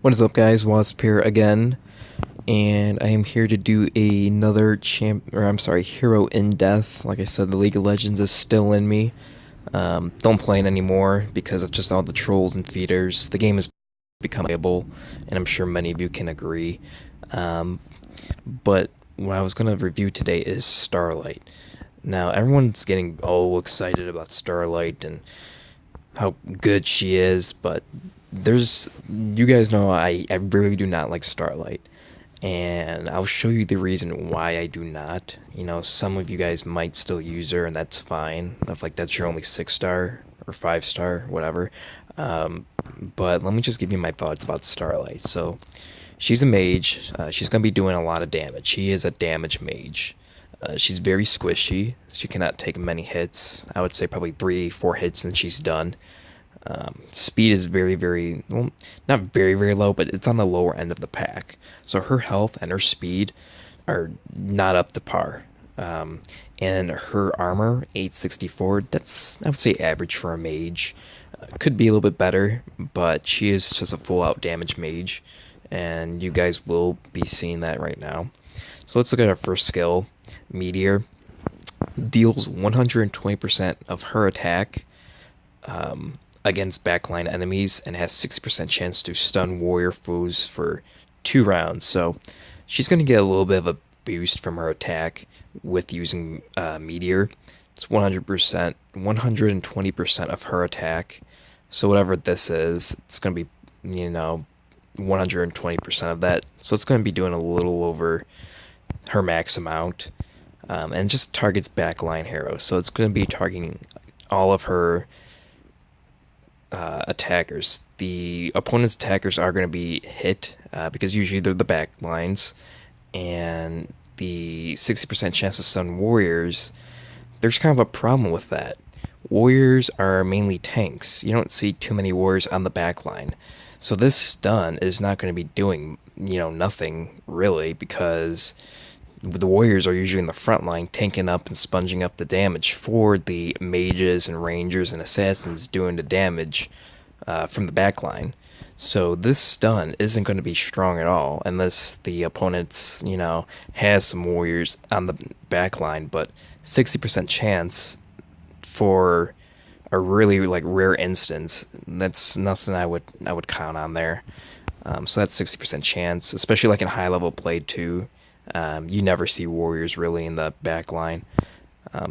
What is up, guys? Wasp here again, and I am here to do another hero in death. Like I said, the League of Legends is still in me. Don't play it anymore because of just all the trolls and feeders. The game has become playable, and I'm sure many of you can agree. Um, but what I was going to review today is Starlight. Now, everyone's getting all excited about Starlight and how good she is, but you guys know I really do not like Starlight. And I'll show you the reason why I do not. You know, some of you guys might still use her, and that's fine. If like that's your only 6-star or 5-star, whatever. Um, but let me just give you my thoughts about Starlight. So, she's a mage. She's gonna be doing a lot of damage. She is a damage mage. She's very squishy. She cannot take many hits. I would say probably 3, 4 hits and she's done. Speed is very, well, not very low, but it's on the lower end of the pack. So her health and her speed are not up to par. Um, and her armor, 864, that's, I would say, average for a mage. Could be a little bit better, but she is just a full out damage mage. And you guys will be seeing that right now. So let's look at our first skill, Meteor. Deals 120% of her attack against backline enemies and has 60% chance to stun warrior foes for 2 rounds. So she's going to get a little bit of a boost from her attack with using Meteor. It's 100%, 120% of her attack. So whatever this is, it's going to be, 120% of that. So it's going to be doing a little over her max amount. And just targets backline heroes. So it's going to be targeting all of her attackers. The opponent's attackers are going to be hit because usually they're the back lines, and the 60% chance to stun warriors, there's kind of a problem with that. Warriors are mainly tanks. You don't see too many warriors on the back line. So this stun is not going to be doing, nothing really, because the warriors are usually in the front line tanking up and sponging up the damage for the mages and rangers and assassins doing the damage from the back line. So this stun isn't going to be strong at all unless the opponent's, has some warriors on the back line, but 60% chance for a really like rare instance, that's nothing I would count on there. So that's 60% chance, especially like in high level play too. You never see warriors really in the back line.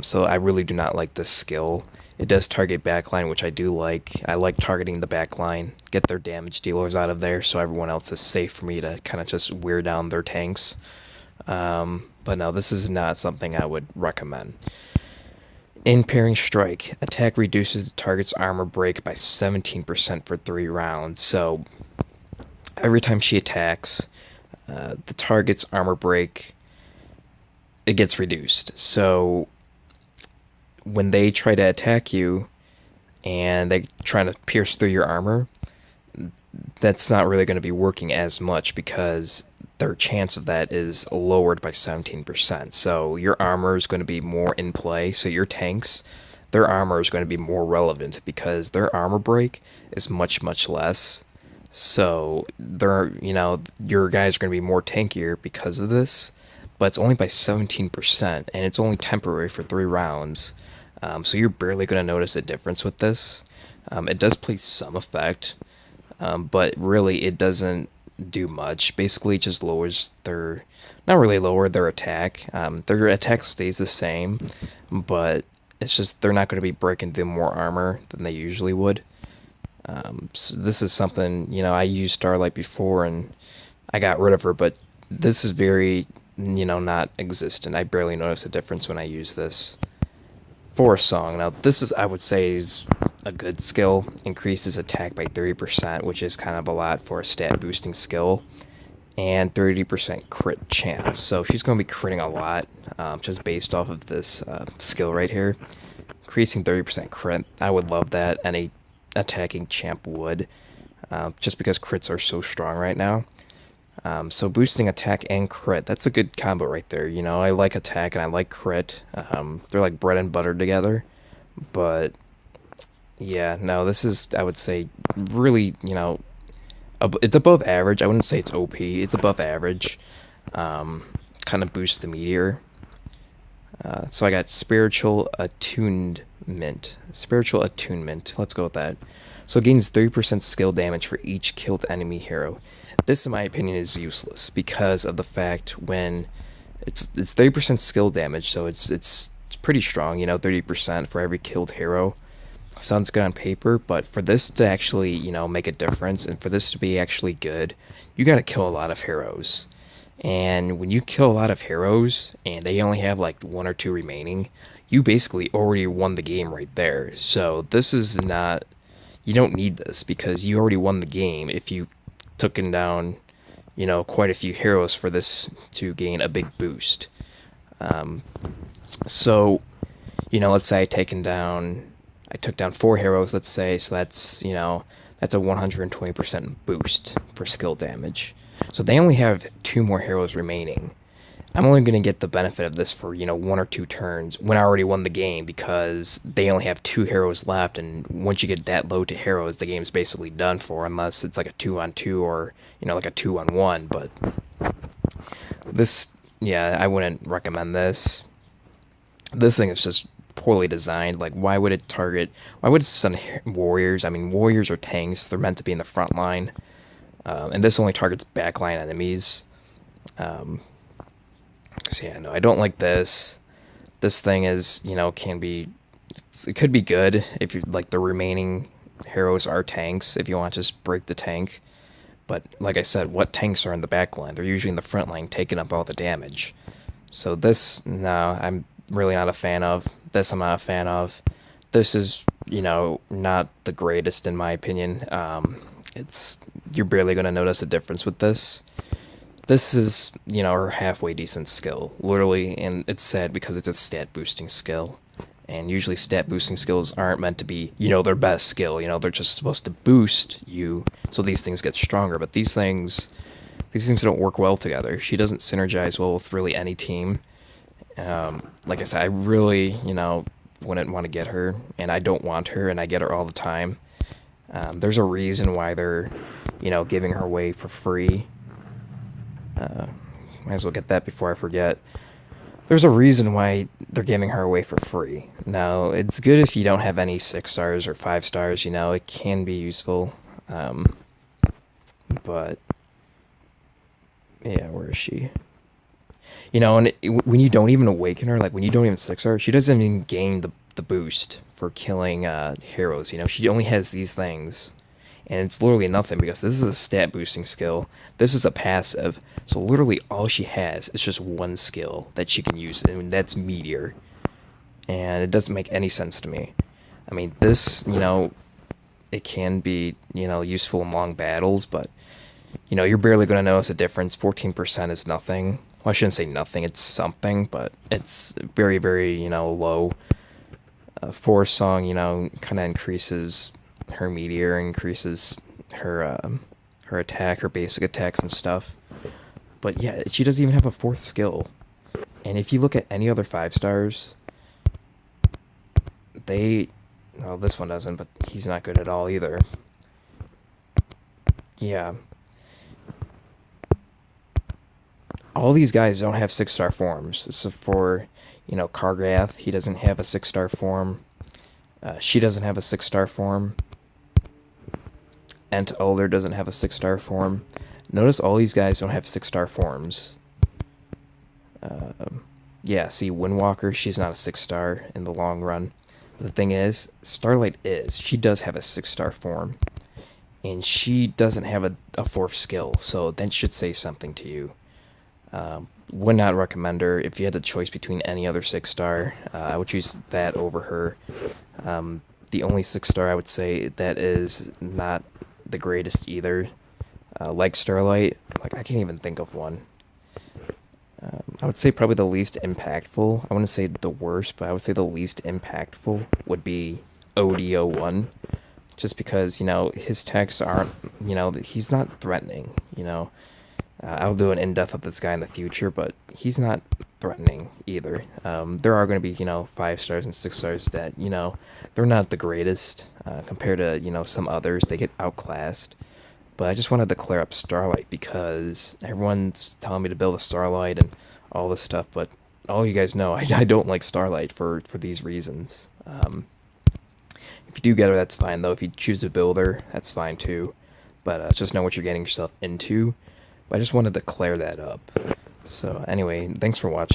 So I really do not like this skill. It does target backline, which I do like. I like targeting the backline, get their damage dealers out of there so everyone else is safe for me to kind of just wear down their tanks. But no, this is not something I would recommend. In pairing strike, attack reduces the target's armor break by 17% for 3 rounds. So every time she attacks, the target's armor break, it gets reduced. So when they try to attack you and they try to pierce through your armor, that's not really going to be working as much because their chance of that is lowered by 17%. So your armor is going to be more in play. So your tanks, their armor is going to be more relevant because their armor break is much less. So your guys are going to be more tankier because of this, but it's only by 17%, and it's only temporary for 3 rounds. So you're barely going to notice a difference with this. It does play some effect, but really it doesn't do much. Basically, it just lowers not really lower their attack. Their attack stays the same, but it's just they're not going to be breaking through more armor than they usually would. So this is something, I used Starlight before and I got rid of her, but this is very, not existent. I barely notice a difference when I use this. Forest Song. Now, this is, I would say, is a good skill. Increases attack by 30%, which is kind of a lot for a stat boosting skill. And 30% crit chance. So she's going to be critting a lot, just based off of this skill right here. Increasing 30% crit. I would love that. Any attacking champ would, just because crits are so strong right now. So boosting attack and crit, that's a good combo right there. I like attack and I like crit. They're like bread and butter together. But yeah, no, this is, I would say, really, It's above average. I wouldn't say it's OP. It's above average. Um, Kind of boosts the meteor. So I got spiritual attunement. Spiritual attunement. Let's go with that. So it gains 30% skill damage for each killed enemy hero. This, in my opinion, is useless because of the fact when it's 30% skill damage, so it's pretty strong. 30% for every killed hero. Sounds good on paper, but for this to actually, make a difference and for this to be actually good, you gotta kill a lot of heroes. And when you kill a lot of heroes and they only have like one or two remaining, you basically already won the game right there. So this is not, you don't need this because you already won the game if you taken down, quite a few heroes for this to gain a big boost. Um, so, let's say I took down four heroes, let's say, so that's a 120% boost for skill damage. So they only have two more heroes remaining. I'm only going to get the benefit of this for, one or two turns when I already won the game because they only have two heroes left. And once you get that low to heroes, the game's basically done for unless it's like a 2-on-2 or, like a 2-on-1. But this, yeah, I wouldn't recommend this. This thing is just poorly designed. Like, why would it send warriors? I mean, warriors are tanks. They're meant to be in the front line. And this only targets backline enemies. Um, so yeah, no, I don't like this. This thing is, it could be good if you like the remaining heroes are tanks. If you want to just break the tank, but like I said, what tanks are in the back line? They're usually in the front line, taking up all the damage. So this, no, I'm really not a fan of. This I'm not a fan of. This is, not the greatest in my opinion. It's You're barely gonna notice a difference with this. This is, her halfway decent skill, literally, and it's sad because it's a stat boosting skill. And usually stat boosting skills aren't meant to be, their best skill. They're just supposed to boost you so these things get stronger. But these things don't work well together. She doesn't synergize well with really any team. Like I said, I really, wouldn't want to get her, and I don't want her, and I get her all the time. There's a reason why they're, giving her away for free. Might as well get that before I forget. There's a reason why they're giving her away for free. Now, it's good if you don't have any 6 stars or 5 stars, it can be useful. But, yeah, where is she? And when you don't even awaken her, like when you don't even 6 her, she doesn't even gain the boost for killing heroes. She only has these things, and it's literally nothing because this is a stat boosting skill. This is a passive, so literally all she has is just one skill that she can use, and that's Meteor. And it doesn't make any sense to me. I mean, this, it can be, useful in long battles, but you're barely going to notice a difference. 14% is nothing. Well, I shouldn't say nothing, it's something, but it's very, very, low. Force Song, kind of increases her meteor, increases her attack, her basic attacks and stuff. But yeah, she doesn't even have a fourth skill. And if you look at any other 5 stars, well, this one doesn't, but he's not good at all either. Yeah. All these guys don't have 6-star forms. So for, Kargath, he doesn't have a 6-star form. She doesn't have a 6-star form. Ent Older doesn't have a 6-star form. Notice all these guys don't have 6-star forms. Yeah, see, Windwalker, she's not a 6-star in the long run. But the thing is, Starlight is. She does have a 6-star form. And she doesn't have a 4th skill, so that should say something to you. Would not recommend her. If you had a choice between any other 6-star, I would choose that over her. The only 6-star I would say that is not the greatest either. Like Starlight, like I can't even think of one. I would say probably the least impactful. I wouldn't say the worst, but I would say the least impactful would be ODO1. Just because, his attacks aren't, he's not threatening, I'll do an in-depth of this guy in the future, but he's not threatening either. There are going to be, 5 stars and 6 stars that, they're not the greatest compared to, some others. They get outclassed. But I just wanted to clear up Starlight because everyone's telling me to build a Starlight and all this stuff, but all you guys know, I don't like Starlight for these reasons. If you do get her, that's fine, though. If you choose to build her, that's fine, too. But just know what you're getting yourself into. But I just wanted to clear that up. So, anyway, thanks for watching.